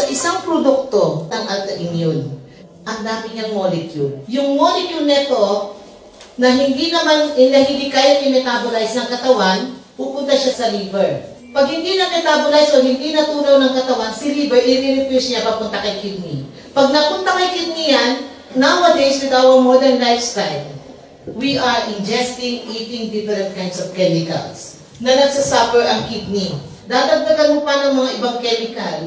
isang produkto ng Alta-Immune, ang dami niyang molecule. Yung molecule nito, na hindi kaya i-metabolize ng katawan, pupunta siya sa liver. Pag hindi na-metabolize o hindi natunaw ng katawan, si liver, i-refuse niya papunta kay kidney. Pag napunta kay kidney yan, nowadays with our modern lifestyle, we are ingesting, eating different kinds of chemicals na nagsasuffer ang kidney. Dadagdagan mo pa ng mga ibang chemical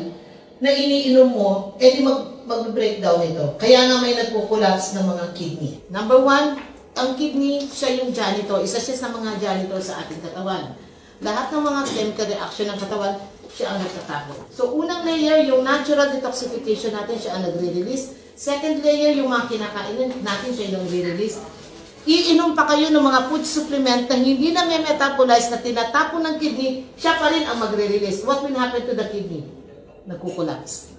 na iniinom mo, edi mag-breakdown ito. Kaya nga may nagpo-collapse ng mga kidney. Number one, ang kidney, siya yung janitor. Isa siya sa mga janitor sa ating katawan. Lahat ng mga chemical reaction ng katawan, siya ang nagtatapon. So, unang layer, yung natural detoxification natin, siya ang nagre-release. Second layer, yung mga kinakainin natin, siya yung nagre-release. Iinom pa kayo ng mga food supplement na hindi na may metabolize na tinatapon ng kidney, siya pa rin ang magre-release. What will happen to the kidney? Nagkukulapse.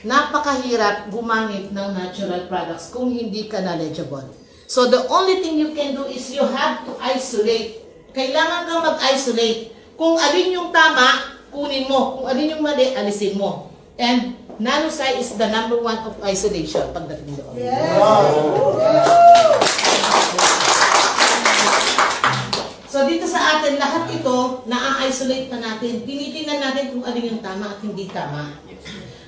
Napakahirap gumamit ng natural products kung hindi ka knowledgeable. So the only thing you can do is you have to isolate. Kailangan kang mag-isolate. Kung alin yung tama, kunin mo. Kung alin yung mali, alisin mo. And nanosite is the number one of isolation pagdating doon. Yeah. So dito sa atin, lahat ito, na-isolate na natin. Tinitingnan natin kung alin yung tama at hindi tama.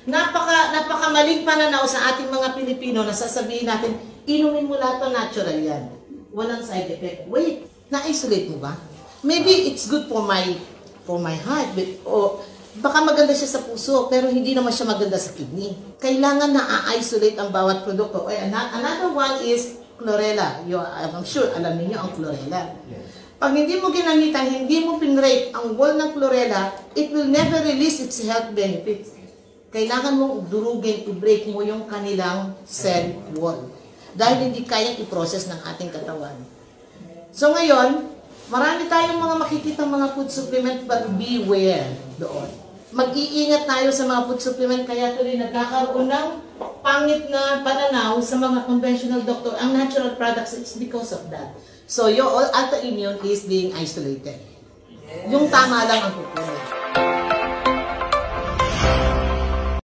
Napakamaling pananaw sa ating mga Pilipino na sasabihin natin, inumin mo lahat ng natural yan. Walang side effect. Wait, na-isolate mo ba? Maybe it's good for my heart. O baka maganda siya sa puso, pero hindi naman siya maganda sa kidney. Kailangan na-isolate ang bawat produkto. Another one is chlorella. I'm sure alam niyo ang chlorella. Pag hindi mo ginamitan, hindi mo pinrate ang wall ng chlorella, it will never release its health benefits. Kailangan mong durugin, i-break mo yung kanilang cell wall. Dahil hindi kayang i-process ng ating katawan. So ngayon, marami tayong mga makikita mga food supplement, but beware doon. Mag-iingat tayo sa mga food supplement, kaya tuloy nagkakaroon ng pangit na pananaw sa mga conventional doctor. Ang natural products, it's because of that. So your Alta-Immune is being isolated. Yung tama lang ang pupunod.